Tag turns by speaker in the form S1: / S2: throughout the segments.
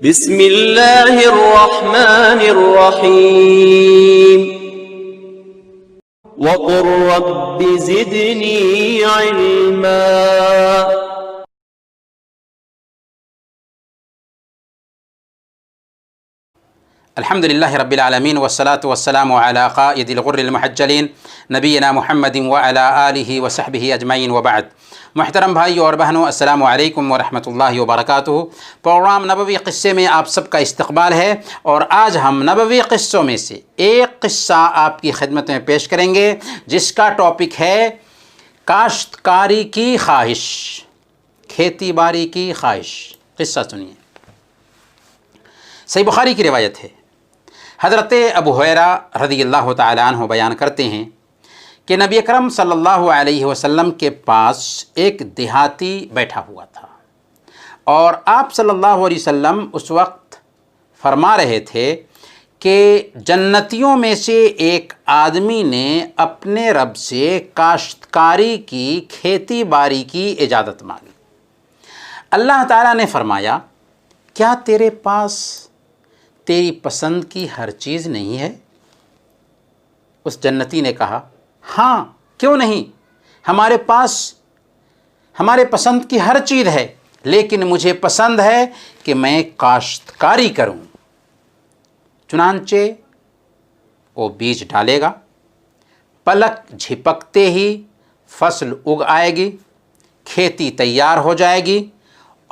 S1: بسم اللہ الرحمن الرحیم وقل رب زدنی علما۔
S2: الحمد للہ رب العالمین والصلاة والسلام علی قائد الغر المحجلین نبینا محمد وعلی آلہ وصحبہ اجمعین وبعد۔ محترم بھائیو اور بہنوں، السلام علیکم ورحمۃ اللہ وبرکاتہ۔ پروگرام نبوی قصے میں آپ سب کا استقبال ہے، اور آج ہم نبوی قصوں میں سے ایک قصہ آپ کی خدمت میں پیش کریں گے، جس کا ٹاپک ہے کاشتکاری کی خواہش، کھیتی باڑی کی خواہش۔ قصہ سنیے۔ صحیح بخاری کی روایت ہے، حضرت ابو ہریرہ رضی اللہ تعالیٰ عنہ بیان کرتے ہیں کہ نبی اکرم صلی اللہ علیہ وسلم کے پاس ایک دیہاتی بیٹھا ہوا تھا، اور آپ صلی اللہ علیہ وسلم اس وقت فرما رہے تھے کہ جنتیوں میں سے ایک آدمی نے اپنے رب سے کاشتکاری کی، کھیتی باڑی کی اجازت مانگی۔ اللہ تعالیٰ نے فرمایا، کیا تیرے پاس تیری پسند کی ہر چیز نہیں ہے؟ اس جنتی نے کہا، ہاں کیوں نہیں، ہمارے پاس ہمارے پسند کی ہر چیز ہے، لیکن مجھے پسند ہے کہ میں کاشتکاری کروں۔ چنانچہ وہ بیج ڈالے گا، پلک جھپکتے ہی فصل اگ آئے گی، کھیتی تیار ہو جائے گی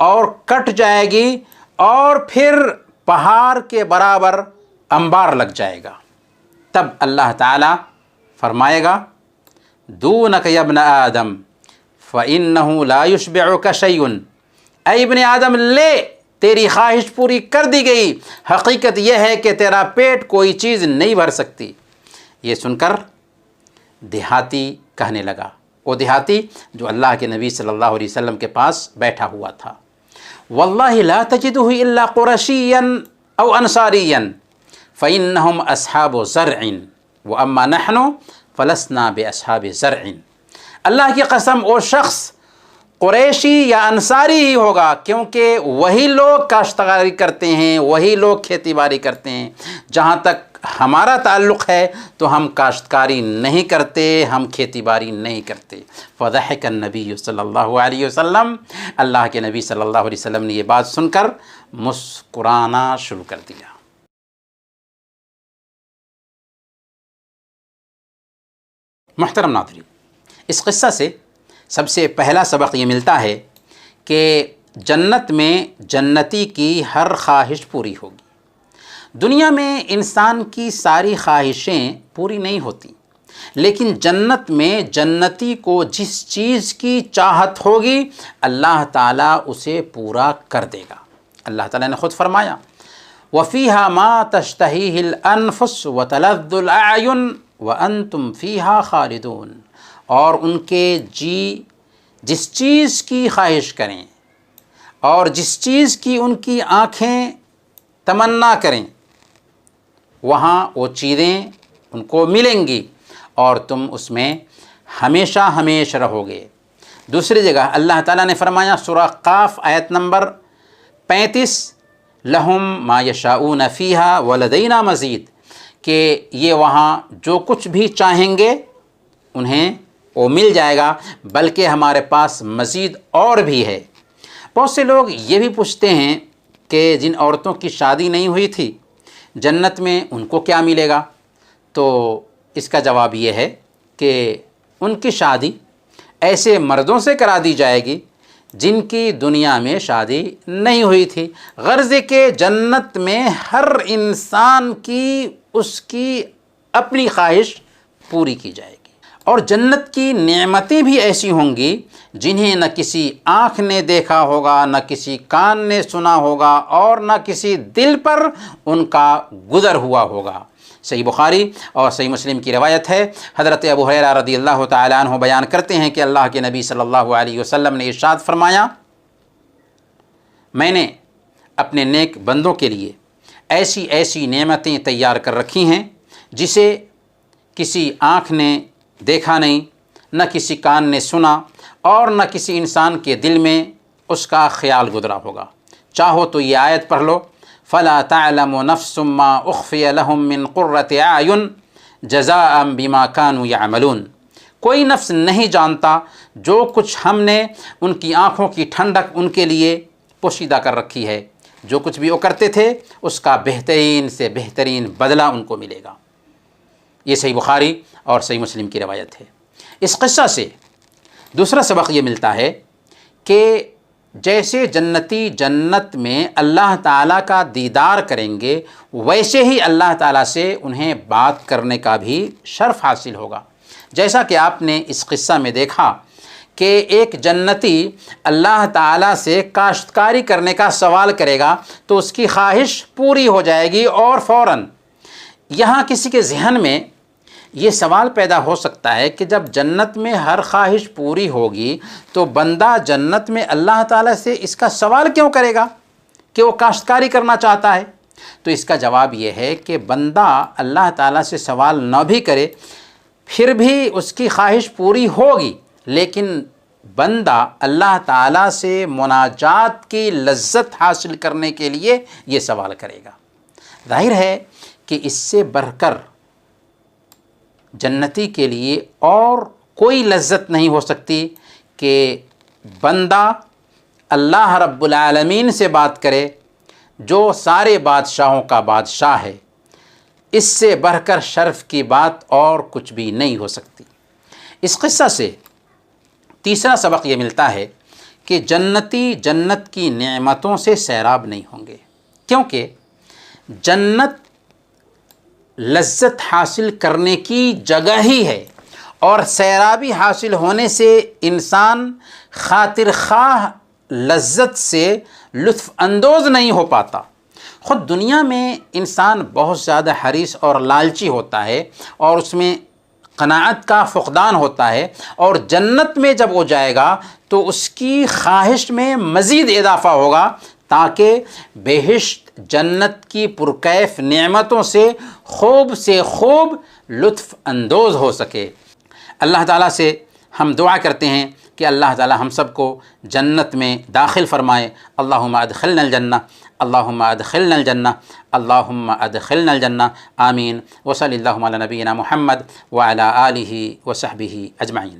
S2: اور کٹ جائے گی، اور پھر پہاڑ کے برابر انبار لگ جائے گا۔ تب اللہ تعالیٰ فرمائے گا، دونک یا ابن آدم فإنہ لا یشبعک شیء، اے ابن آدم لے، تیری خواہش پوری کر دی گئی، حقیقت یہ ہے کہ تیرا پیٹ کوئی چیز نہیں بھر سکتی۔ یہ سن کر دیہاتی کہنے لگا، وہ دیہاتی جو اللہ کے نبی صلی اللہ علیہ وسلم کے پاس بیٹھا ہوا تھا، واللہ لا تجدہ الا قرشیا او انصاریا فإنہم اصحاب زرع واما نحن فلسنا باصحاب زرع۔ اللہ کی قسم، وہ شخص قریشی یا انصاری ہی ہوگا، کیونکہ وہی لوگ کاشتکاری کرتے ہیں، وہی لوگ کھیتی باڑی کرتے ہیں۔ جہاں تک ہمارا تعلق ہے تو ہم کاشتکاری نہیں کرتے، ہم کھیتی باڑی نہیں کرتے۔ فضحک النبی صلی اللہ علیہ وسلم، اللہ کے نبی صلی اللہ علیہ وسلم نے یہ بات سن کر مسکرانا شروع کر دیا۔ محترم ناظرین، اس قصہ سے سب سے پہلا سبق یہ ملتا ہے کہ جنت میں جنتی کی ہر خواہش پوری ہوگی۔ دنیا میں انسان کی ساری خواہشیں پوری نہیں ہوتی، لیکن جنت میں جنتی کو جس چیز کی چاہت ہوگی اللہ تعالیٰ اسے پورا کر دے گا۔ اللہ تعالیٰ نے خود فرمایا، وَفِيهَا مَا تَشْتَهِيهِ الْأَنفُسُ وَتَلَذُّ الْأَعْيُنُ وَأَنْتُمْ فِيهَا خَالِدُونَ، اور ان کے جی جس چیز کی خواہش کریں اور جس چیز کی ان کی آنکھیں تمنا کریں، وہاں وہ چیزیں ان کو ملیں گی اور تم اس میں ہمیشہ ہمیشہ رہو گے۔ دوسری جگہ اللہ تعالیٰ نے فرمایا، سورہ قاف آیت نمبر 35، لہم ما یشاؤون فیہا ولدینا مزید، کہ یہ وہاں جو کچھ بھی چاہیں گے انہیں وہ مل جائے گا، بلکہ ہمارے پاس مزید اور بھی ہے۔ بہت سے لوگ یہ بھی پوچھتے ہیں کہ جن عورتوں کی شادی نہیں ہوئی تھی جنت میں ان کو کیا ملے گا؟ تو اس کا جواب یہ ہے کہ ان کی شادی ایسے مردوں سے کرا دی جائے گی جن کی دنیا میں شادی نہیں ہوئی تھی۔ غرض کہ جنت میں ہر انسان کی اس کی اپنی خواہش پوری کی جائے گی، اور جنت کی نعمتیں بھی ایسی ہوں گی جنہیں نہ کسی آنکھ نے دیکھا ہوگا، نہ کسی کان نے سنا ہوگا، اور نہ کسی دل پر ان کا گزر ہوا ہوگا۔ صحیح بخاری اور صحیح مسلم کی روایت ہے، حضرت ابو ہریرہ رضی اللہ تعالیٰ عنہ بیان کرتے ہیں کہ اللہ کے نبی صلی اللہ علیہ وسلم نے ارشاد فرمایا، میں نے اپنے نیک بندوں کے لیے ایسی ایسی نعمتیں تیار کر رکھی ہیں جسے کسی آنکھ نے دیکھا نہیں، نہ کسی کان نے سنا، اور نہ کسی انسان کے دل میں اس کا خیال گزرا ہوگا۔ چاہو تو یہ آیت پڑھ لو، فلا تعلم نفس ما اخفی لهم من قرۃ اعین جزاء بما كانوا يعملون، کوئی نفس نہیں جانتا جو کچھ ہم نے ان کی آنکھوں کی ٹھنڈک ان کے لیے پوشیدہ کر رکھی ہے، جو کچھ بھی وہ کرتے تھے اس کا بہترین سے بہترین بدلہ ان کو ملے گا۔ یہ صحیح بخاری اور صحیح مسلم کی روایت ہے۔ اس قصہ سے دوسرا سبق یہ ملتا ہے کہ جیسے جنتی جنت میں اللہ تعالیٰ کا دیدار کریں گے، ویسے ہی اللہ تعالیٰ سے انہیں بات کرنے کا بھی شرف حاصل ہوگا۔ جیسا کہ آپ نے اس قصہ میں دیکھا کہ ایک جنتی اللہ تعالیٰ سے کاشتکاری کرنے کا سوال کرے گا تو اس کی خواہش پوری ہو جائے گی، اور فوراً یہاں کسی کے ذہن میں یہ سوال پیدا ہو سکتا ہے کہ جب جنت میں ہر خواہش پوری ہوگی تو بندہ جنت میں اللہ تعالیٰ سے اس کا سوال کیوں کرے گا کہ وہ کاشتکاری کرنا چاہتا ہے؟ تو اس کا جواب یہ ہے کہ بندہ اللہ تعالیٰ سے سوال نہ بھی کرے پھر بھی اس کی خواہش پوری ہوگی، لیکن بندہ اللہ تعالیٰ سے مناجات کی لذت حاصل کرنے کے لیے یہ سوال کرے گا۔ ظاہر ہے کہ اس سے بڑھ کر جنتی کے لیے اور کوئی لذت نہیں ہو سکتی کہ بندہ اللہ رب العالمین سے بات کرے جو سارے بادشاہوں کا بادشاہ ہے۔ اس سے بڑھ کر شرف کی بات اور کچھ بھی نہیں ہو سکتی۔ اس قصہ سے تیسرا سبق یہ ملتا ہے کہ جنتی جنت کی نعمتوں سے سیراب نہیں ہوں گے، کیونکہ جنت لذت حاصل کرنے کی جگہ ہی ہے، اور سیرابی حاصل ہونے سے انسان خاطر خواہ لذت سے لطف اندوز نہیں ہو پاتا۔ خود دنیا میں انسان بہت زیادہ حریص اور لالچی ہوتا ہے، اور اس میں قناعت کا فقدان ہوتا ہے، اور جنت میں جب وہ جائے گا تو اس کی خواہش میں مزید اضافہ ہوگا تاکہ بہشت جنت کی پرکیف نعمتوں سے خوب لطف اندوز ہو سکے۔ اللہ تعالیٰ سے ہم دعا کرتے ہیں کہ اللہ تعالیٰ ہم سب کو جنت میں داخل فرمائے۔ اللہم ادخلنا الجنہ، اللہم ادخلنا الجنہ، اللہم ادخلنا الجنہ، آمین۔ وصلی اللہ علی نبینا محمد وعلی آلہ وصحبہ اجمعین۔